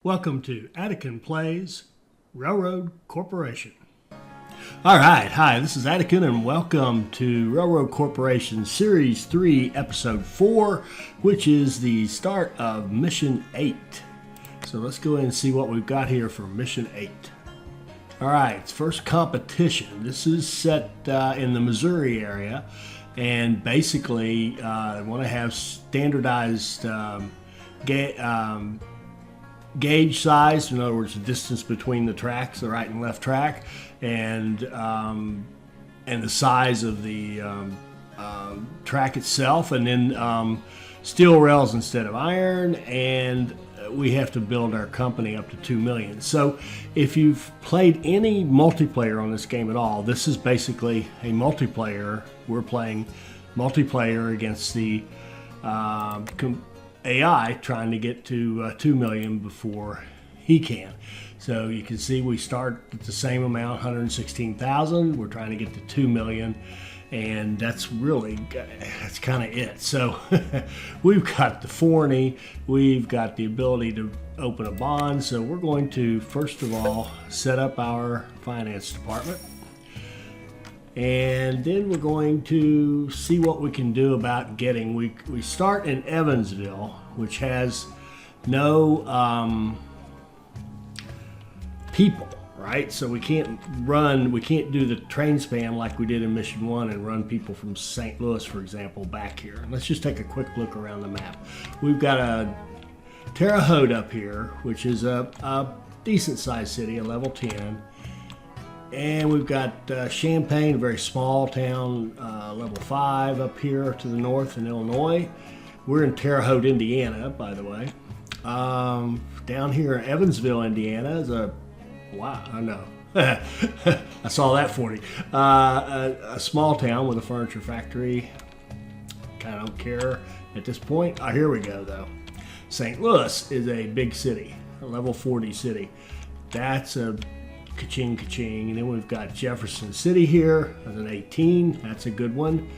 Welcome to Attican Plays Railroad Corporation. All right, hi, this is Attican and welcome to Railroad Corporation Series 3, Episode 4, which is the start of Mission 8. So let's go ahead and see what we've got here for Mission 8. All right, first competition. This is set in the Missouri area, and basically I want to have standardized gauge size, in other words, the distance between the tracks, the right and left track, and the size of the track itself, and then steel rails instead of iron, and we have to build our company up to 2 million. So if you've played any multiplayer on this game at all, this is basically a multiplayer. We're playing multiplayer against the AI trying to get to 2 million before he can. So you can see we start at the same amount, 116,000. We're trying to get to 2 million, and that's kind of it. So we've got the Forney, we've got the ability to open a bond. So we're going to first of all set up our finance department, and then we're going to see what we can do about getting. We start in Evansville, which has no people, right? So we can't do the train span like we did in Mission 1 and run people from St. Louis, for example, back here. Let's just take a quick look around the map. We've got a Terre Haute up here, which is a decent sized city, a level 10. And we've got Champaign, a very small town, level 5 up here to the north in Illinois. We're in Terre Haute, Indiana, by the way. Down here in Evansville, Indiana is I saw that 40. A small town with a furniture factory. Kind of don't care at this point. Here we go, though. St. Louis is a big city, a level 40 city. That's a ka-ching, ka-ching. And then we've got Jefferson City here as an 18. That's a good one.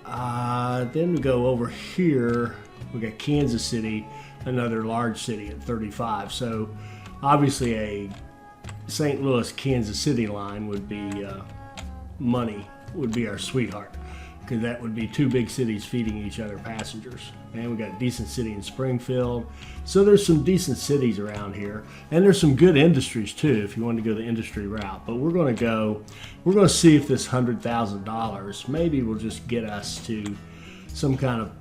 Then we go over here. We got Kansas City, another large city at 35. So obviously a St. Louis, Kansas City line would be money, would be our sweetheart, because that would be two big cities feeding each other passengers. And we got a decent city in Springfield. So there's some decent cities around here, and there's some good industries too if you want to go the industry route. But we're going to see if this $100,000 maybe will just get us to some kind of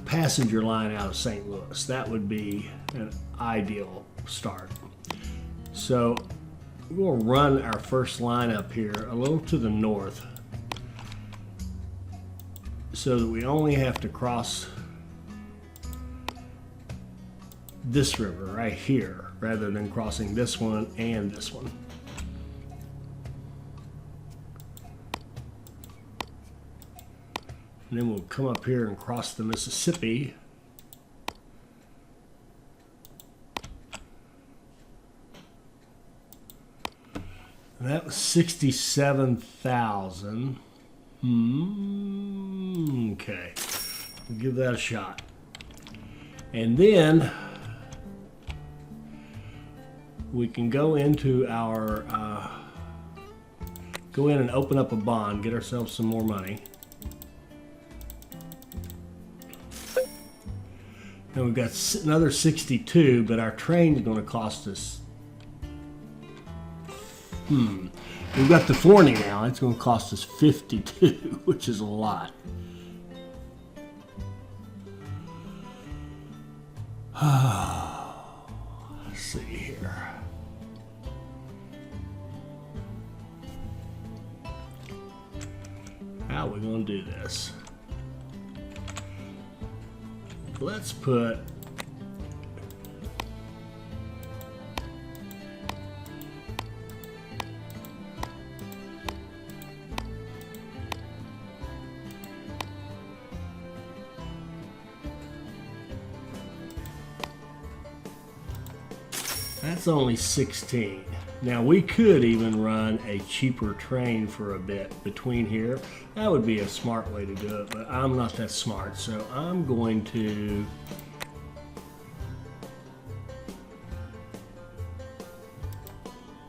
passenger line out of St. Louis. That would be an ideal start. So we'll run our first line up here a little to the north, so that we only have to cross this river right here rather than crossing this one and this one. And then we'll come up here and cross the Mississippi. And that was 67,000. Okay, we'll give that a shot. And then we can go into our, go in and open up a bond, get ourselves some more money. And we've got another 62, but our train's going to cost us, we've got the Forney now. It's going to cost us 52, which is a lot. Let's see here. How are we going to do this? Let's put that's only 16. Now we could even run a cheaper train for a bit between here. That would be a smart way to do it, but I'm not that smart, so I'm going to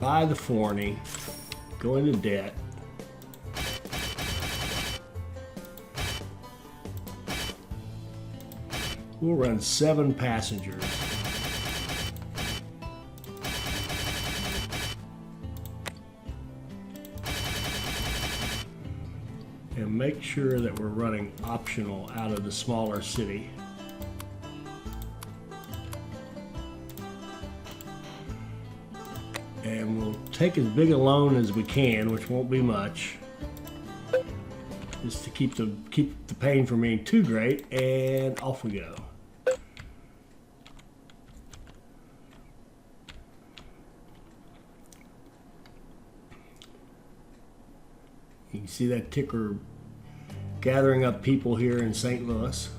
buy the Forney, go into debt. We'll run 7 passengers. And make sure that we're running optional out of the smaller city. And we'll take as big a loan as we can, which won't be much, just to keep the pain from being too great, and off we go. You can see that ticker gathering up people here in St. Louis.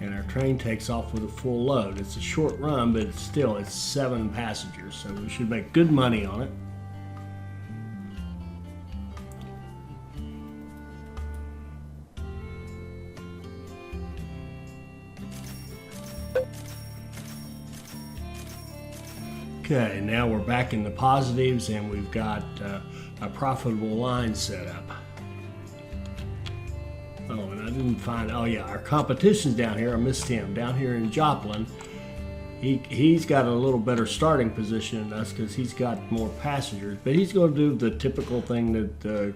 And our train takes off with a full load. It's a short run, but it's 7 passengers, so we should make good money on it. Okay, now we're back in the positives, and we've got a profitable line set up. Oh, and I didn't find, oh yeah, our competition's down here. I missed him. Down here in Joplin, he's got a little better starting position than us because he's got more passengers, but he's going to do the typical thing that the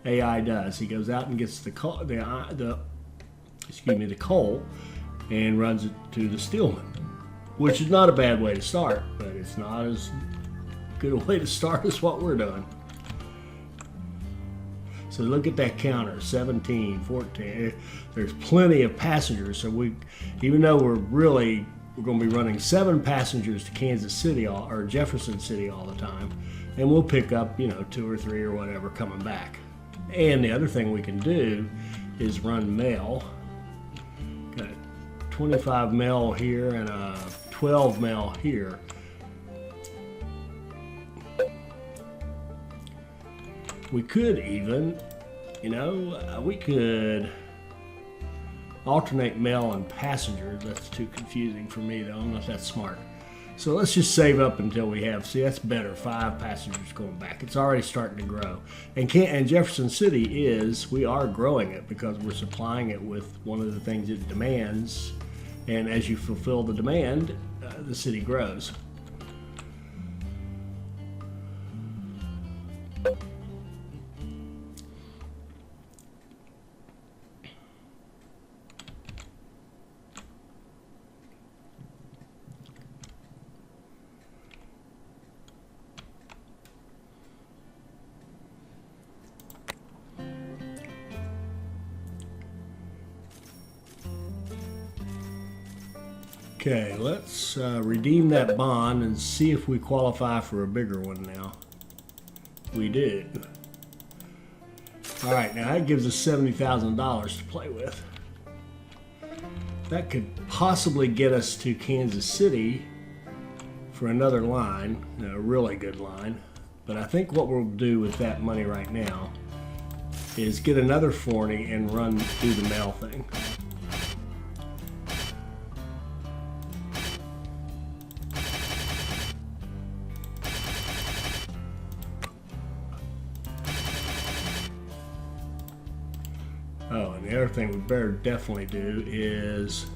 AI does. He goes out and gets the coal and runs it to the Steelman, which is not a bad way to start, but it's not as good a way to start as what we're doing. So look at that counter, 17, 14. There's plenty of passengers. So even though we're going to be running 7 passengers to Kansas City or Jefferson City all the time, and we'll pick up 2 or 3 or whatever coming back. And the other thing we can do is run mail. Got a 25 mail here and a 12 mail here. We could even, we could alternate mail and passengers. That's too confusing for me, though. I'm not that smart. So let's just save up until we have, see, that's better, 5 passengers going back. It's already starting to grow. And Jefferson City we are growing it because we're supplying it with one of the things it demands. And as you fulfill the demand, the city grows. Okay, let's redeem that bond and see if we qualify for a bigger one now. We did. All right, now that gives us $70,000 to play with. That could possibly get us to Kansas City for another line, a really good line. But I think what we'll do with that money right now is get another Forney and do the mail thing. Oh, and the other thing we better definitely do is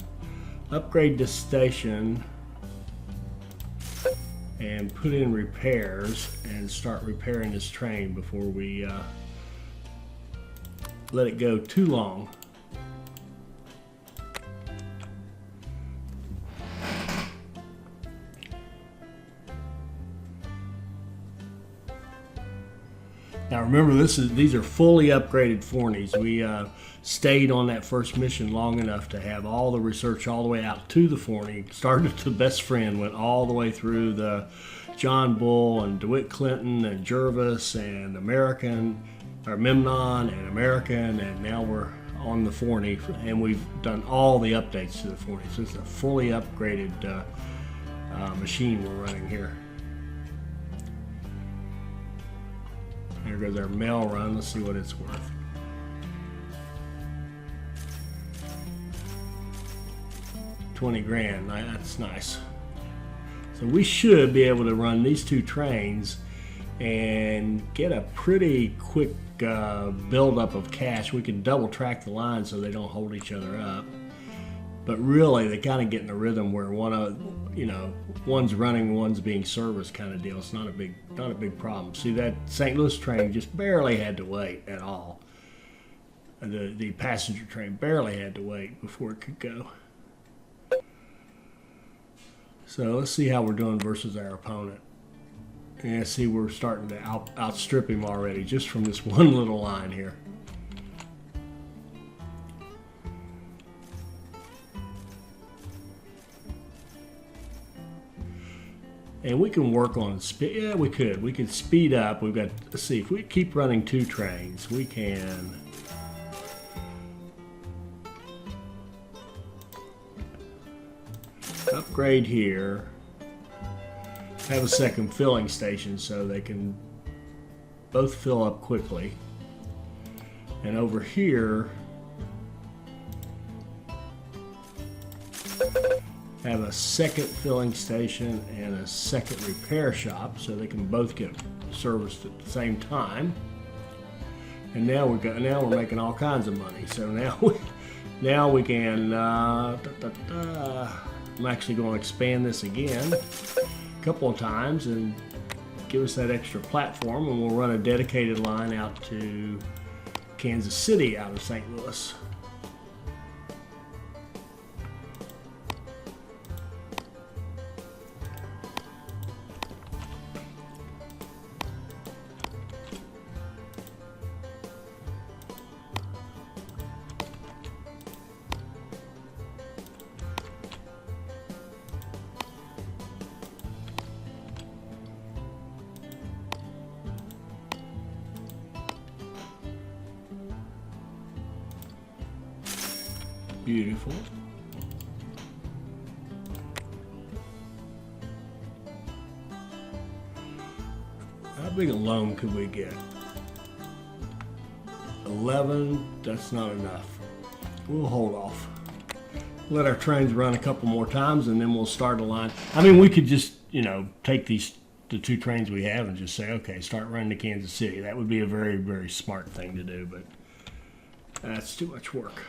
upgrade this station and put in repairs and start repairing this train before we let it go too long. Now remember, these are fully upgraded Forneys. We stayed on that first mission long enough to have all the research all the way out to the Forney. Started at the Best Friend, went all the way through the John Bull and DeWitt Clinton and Jervis and Memnon and American, and now we're on the Forney, and we've done all the updates to the Forney. So it's a fully upgraded machine we're running here. There goes our mail run. Let's see what it's worth. $20 grand. That's nice. So we should be able to run these two trains and get a pretty quick buildup of cash. We can double track the line so they don't hold each other up. But really, they kind of get in a rhythm where one's running, one's being serviced, kind of deal. It's not a big problem. See, that St. Louis train just barely had to wait at all. The passenger train barely had to wait before it could go. So let's see how we're doing versus our opponent. And see, we're starting to outstrip him already just from this one little line here. And we can work on speed. Yeah, we could. We could speed up. Let's see, if we keep running two trains, we can upgrade here. Have a second filling station so they can both fill up quickly. And over here, have a second filling station and a second repair shop so they can both get serviced at the same time. And now we're making all kinds of money. So now we can. I'm actually going to expand this again a couple of times and give us that extra platform, and we'll run a dedicated line out to Kansas City out of St. Louis. Beautiful. How big a loan could we get? 11, that's not enough. We'll hold off. Let our trains run a couple more times and then we'll start a line. I mean, we could just, take the two trains we have and just say, okay, start running to Kansas City. That would be a very, very smart thing to do, but that's too much work.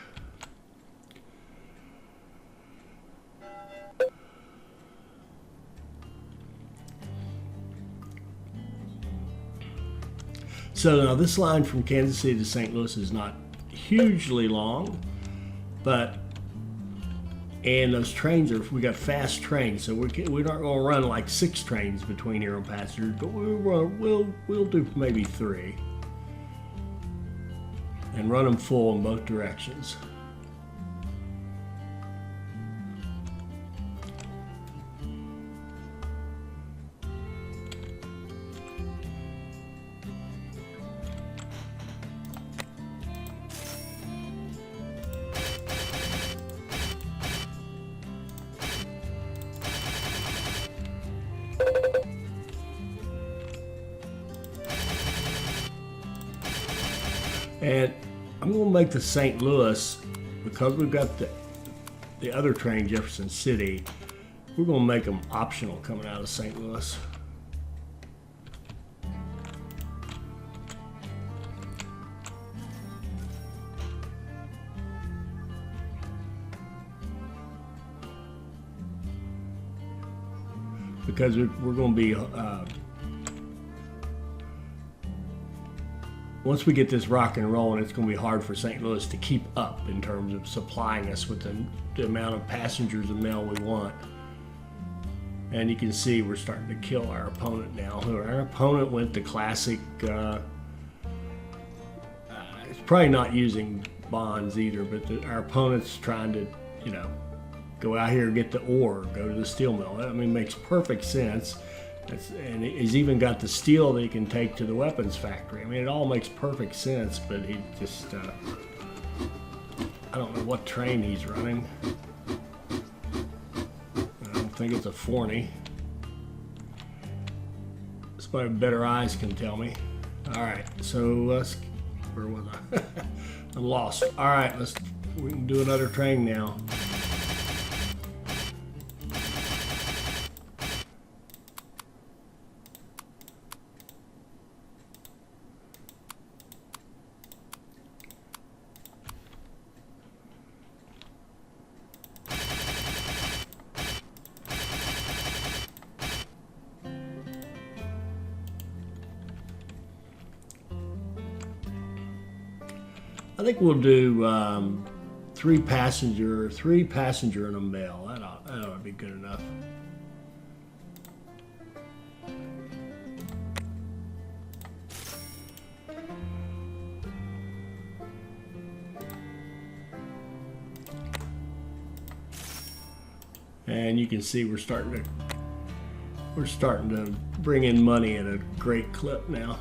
So now this line from Kansas City to St. Louis is not hugely long, and those trains we got fast trains, so we're not going to run like 6 trains between here on passengers, but we'll do maybe 3 and run them full in both directions. And I'm going to make the St. Louis, because we've got the other train, Jefferson City, we're going to make them optional coming out of St. Louis. Because we're going to be once we get this rock and rolling, it's going to be hard for St. Louis to keep up in terms of supplying us with the amount of passengers and mail we want. And you can see we're starting to kill our opponent now. Our opponent went the classic, it's probably not using bonds either, but our opponent's trying to, go out here and get the ore, go to the steel mill. I mean, it makes perfect sense. And he's even got the steel that he can take to the weapons factory. I mean, it all makes perfect sense, but he just, I don't know what train he's running. I don't think it's a Forney. Somebody with better eyes can tell me. All right, so let's. Where was I? I'm lost. All right, we can do another train now. I think we'll do three passenger and a mail. That ought to be good enough. And you can see we're starting to bring in money at a great clip now.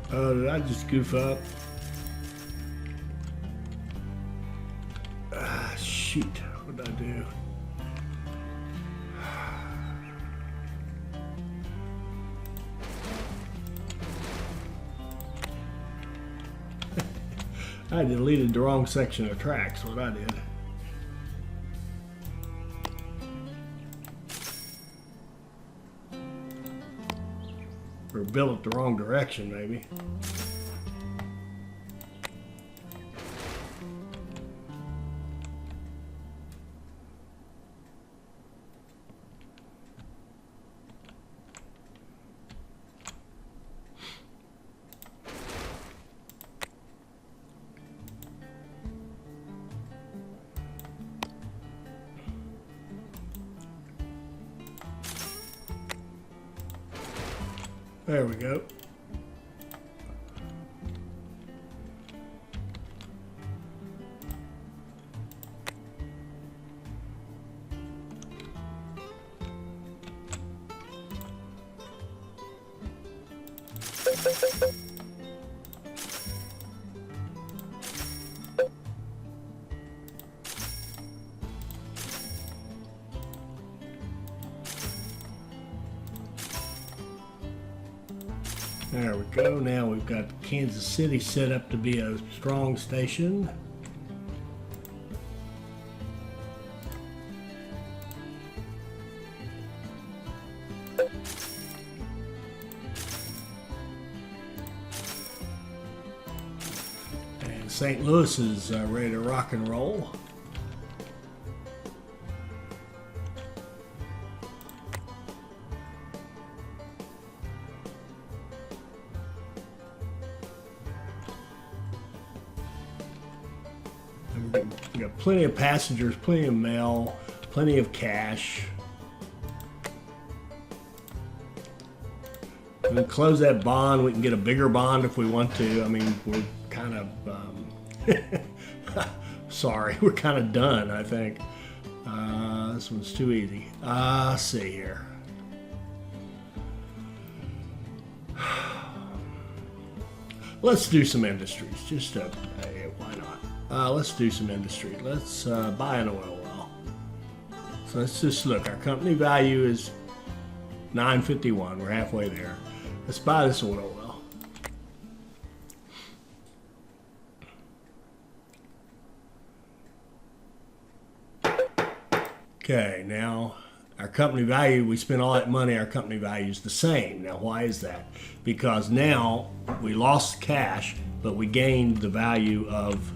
Oh, did I just goof up? Ah, shoot. What did I do? I deleted the wrong section of tracks, what I did. Or built it the wrong direction, maybe. There we go. There we go. Now we've got Kansas City set up to be a strong station. And St. Louis is ready to rock and roll. We got plenty of passengers, plenty of mail, plenty of cash. We can close that bond. We can get a bigger bond if we want to. I mean, we're kind of sorry, we're kind of done, I think. This one's too easy. Let's see here. Let's do some industries. Just hey, why not? Let's do some industry. Let's buy an oil well. So let's just look. Our company value is $9.51. We're halfway there. Let's buy this oil well. Okay, now our company value, we spent all that money, our company value is the same. Now, why is that? Because now we lost cash, but we gained the value of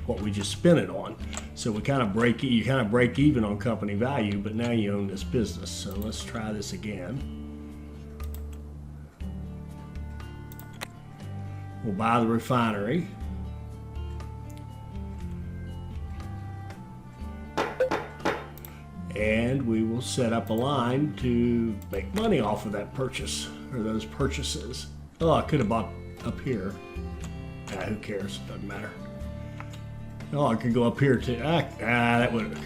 what we just spent it on. So you kind of break even on company value, but now you own this business. So let's try this again. We'll buy the refinery. And we will set up a line to make money off of that purchase, or those purchases. Oh, I could have bought up here. Who cares? Doesn't matter. Oh, I could go up here too. That would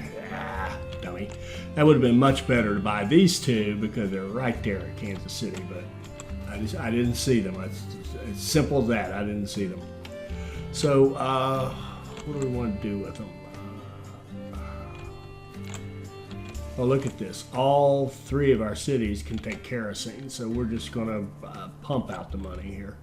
dummy. That would have been much better to buy these two because they're right there in Kansas City, but I didn't see them. It's simple as that. I didn't see them. So what do we want to do with them? Well, look at this. All three of our cities can take kerosene, so we're just going to pump out the money here.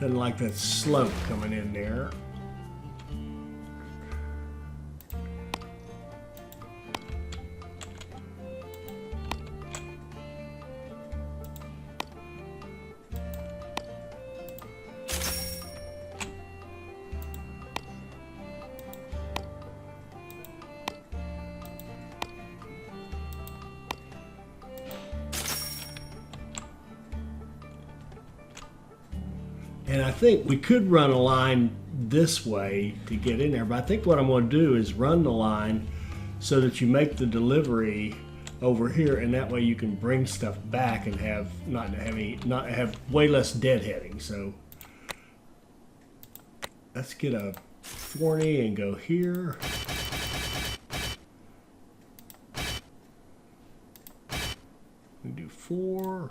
Doesn't like that slope coming in there. And I think we could run a line this way to get in there, but I think what I'm going to do is run the line so that you make the delivery over here, and that way you can bring stuff back and have not have way less deadheading. So let's get a 40 and go here. We do 4.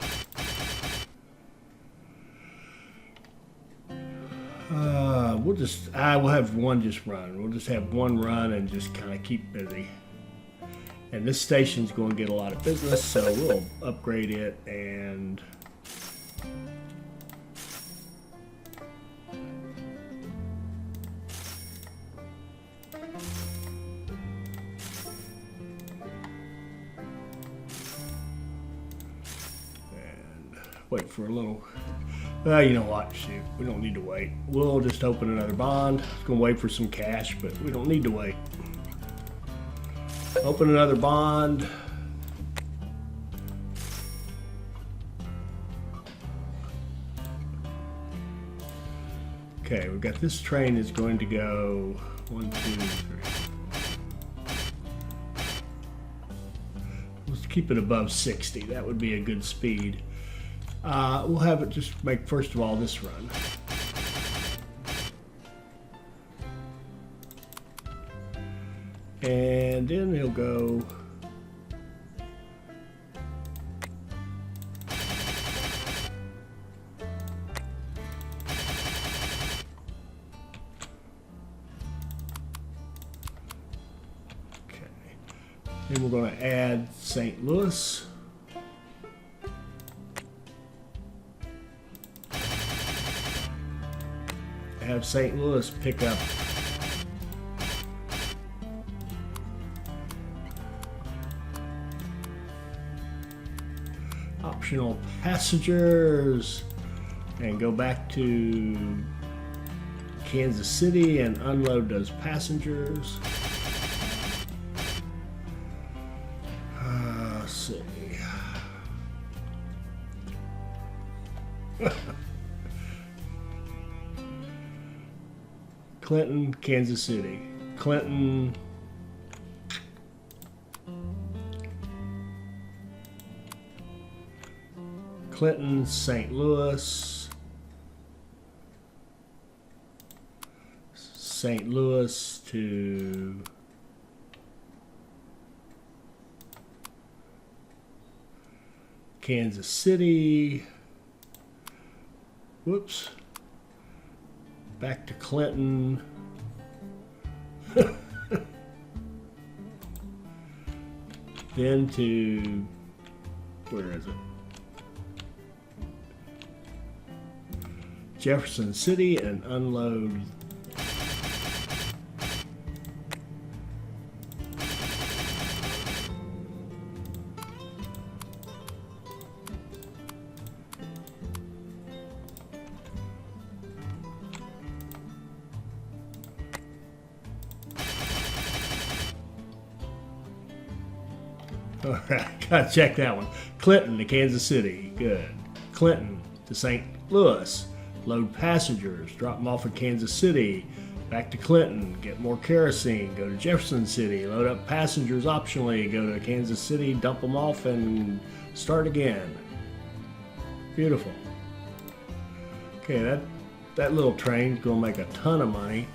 We'll have one just run. We'll just have one run and just kind of keep busy. And this station's going to get a lot of business, so we'll upgrade it and wait for a little. Well, you know what? Shoot, we don't need to wait. We'll just open another bond. It's going to wait for some cash, but we don't need to wait. Open another bond. Okay, we've got this train is going to go 1, 2, 3. Let's keep it above 60. That would be a good speed. We'll have it just make, first of all, this run. And then he'll go. Okay. Then we're going to add St. Louis. Have St. Louis pick up optional passengers and go back to Kansas City and unload those passengers. Let's see. Clinton, Kansas City. Clinton. Clinton, St. Louis. St. Louis to Kansas City. Whoops. Back to Clinton. Then to, where is it? Jefferson City and unload. All right, gotta check that one. Clinton to Kansas City, good. Clinton to St. Louis, load passengers, drop them off at Kansas City, back to Clinton, get more kerosene, go to Jefferson City, load up passengers optionally, go to Kansas City, dump them off, and start again. Beautiful. Okay, that little train's gonna make a ton of money.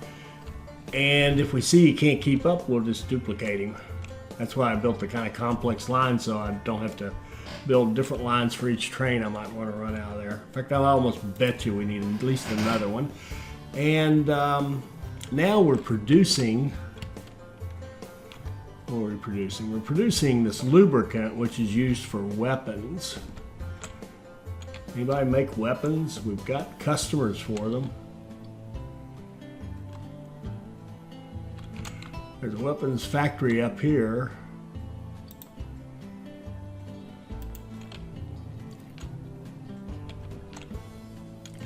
And if we see you can't keep up, we'll just duplicate him. That's why I built the kind of complex line so I don't have to build different lines for each train I might want to run out of there. In fact, I'll almost bet you we need at least another one. And now we're producing, what are we producing? We're producing this lubricant which is used for weapons. Anybody make weapons? We've got customers for them. There's a weapons factory up here.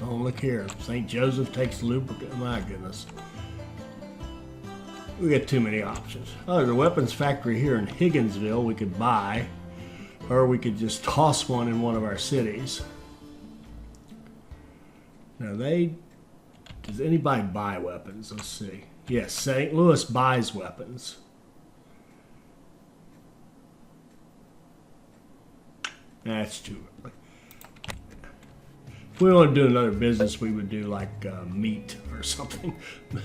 Oh, look here. St. Joseph takes lubricant. My goodness. We got too many options. Oh, there's a weapons factory here in Higginsville we could buy. Or we could just toss one in one of our cities. Now does anybody buy weapons? Let's see. Yes, St. Louis buys weapons. That's too early. If we want to do another business, we would do like meat or something,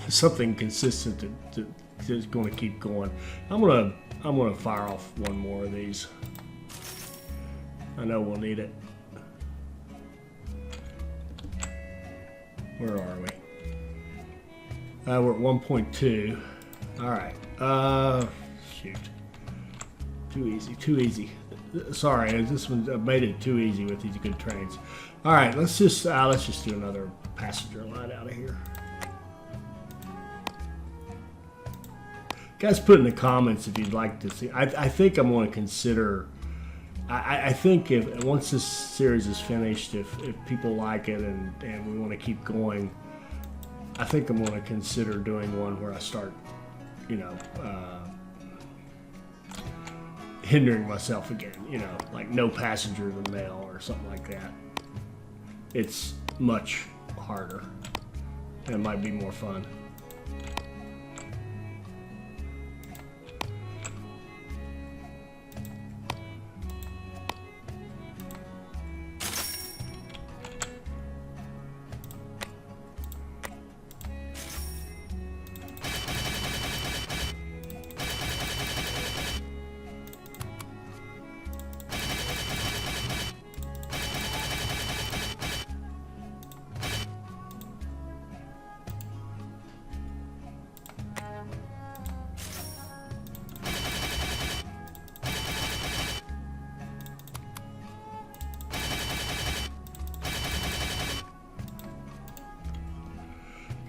something consistent to just going to keep going. I'm gonna fire off one more of these. I know we'll need it. Where are we? We're at 1.2. All right. Shoot. Too easy. Sorry, this one I made it too easy with these good trains. All right, let's just do another passenger line out of here. Guys, put in the comments if you'd like to see. I think I'm going to consider. I think if once this series is finished, if people like it and we want to keep going, I think I'm going to consider doing one where I start, hindering myself again, like no passengers in mail or something like that. It's much harder and it might be more fun.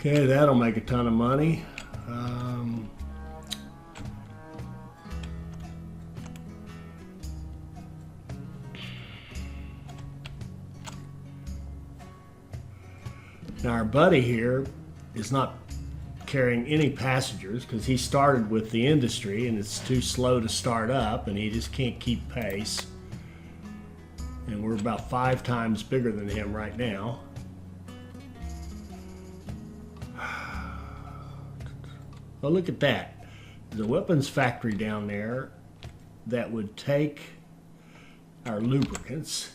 Okay, that'll make a ton of money. Now our buddy here is not carrying any passengers because he started with the industry and it's too slow to start up and he just can't keep pace. And we're about 5 times bigger than him right now. Well, look at that. There's a weapons factory down there that would take our lubricants.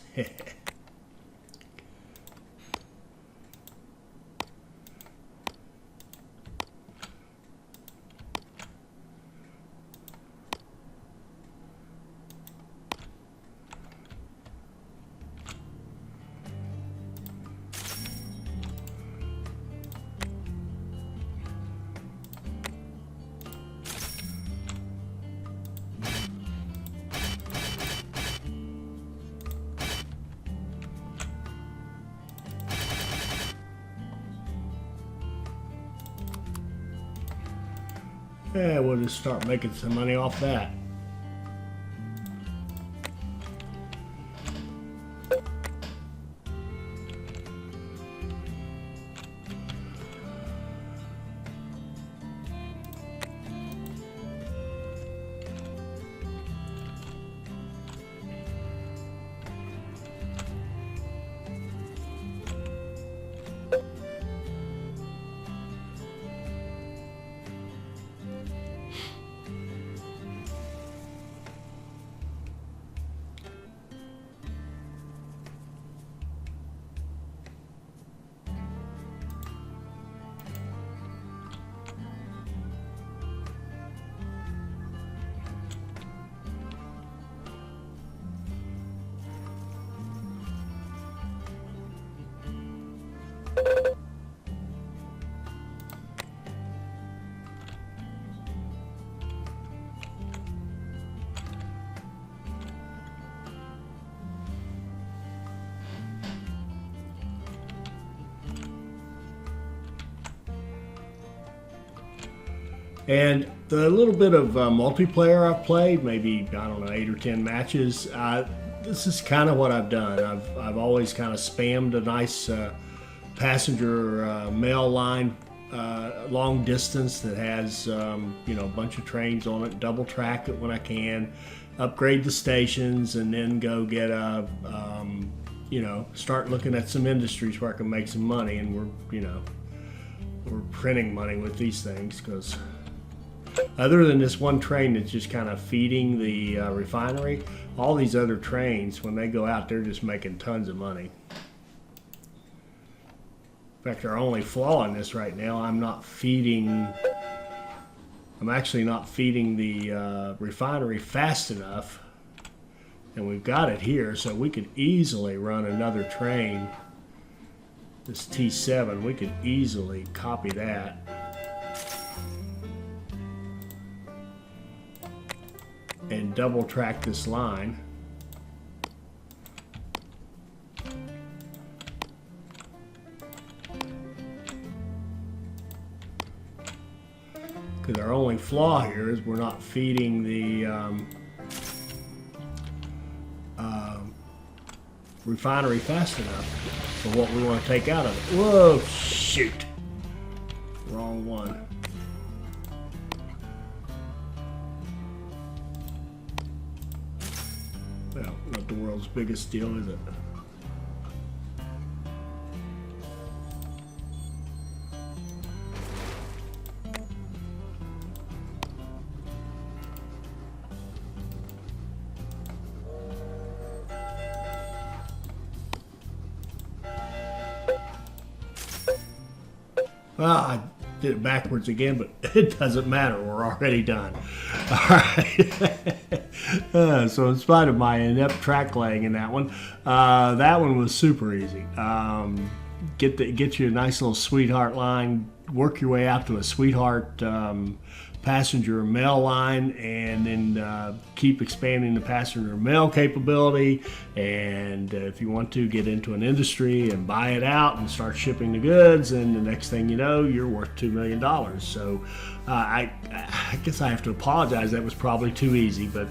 Yeah, we'll just start making some money off that. And the little bit of multiplayer I've played, maybe, I don't know, 8 or 10 matches, this is kind of what I've done. I've always kind of spammed a nice passenger mail line long distance that has, you know, a bunch of trains on it, double track it when I can, upgrade the stations, and then go get a, you know, start looking at some industries where I can make some money. And we're printing money with these things, because other than this one train that's just kind of feeding the refinery, all these other trains, when they go out, they're just making tons of money. In fact, our only flaw in this right now, I'm actually not feeding the refinery fast enough. And we've got it here, so we could easily run another train. This T7, we could easily copy that. And double track this line. Because our only flaw here is we're not feeding the refinery fast enough for what we want to take out of it. Whoa, shoot. Wrong one. Well, not the world's biggest deal, is it? Well, I did it backwards again, but it doesn't matter. We're already done. All right. So in spite of my inept track laying in that one was super easy. Get you a nice little sweetheart line, work your way out to a sweetheart passenger mail line, and then keep expanding the passenger mail capability. And if you want to get into an industry and buy it out and start shipping the goods, and the next thing you know, you're worth $2 million. So I guess I have to apologize. That was probably too easy, but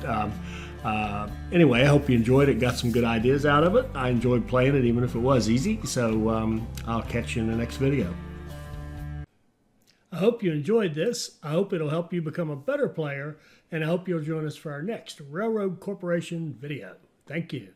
anyway, I hope you enjoyed it, got some good ideas out of it. I enjoyed playing it, even if it was easy. So I'll catch you in the next video. I hope you enjoyed this. I hope it'll help you become a better player, and I hope you'll join us for our next Railroad Corporation video. Thank you.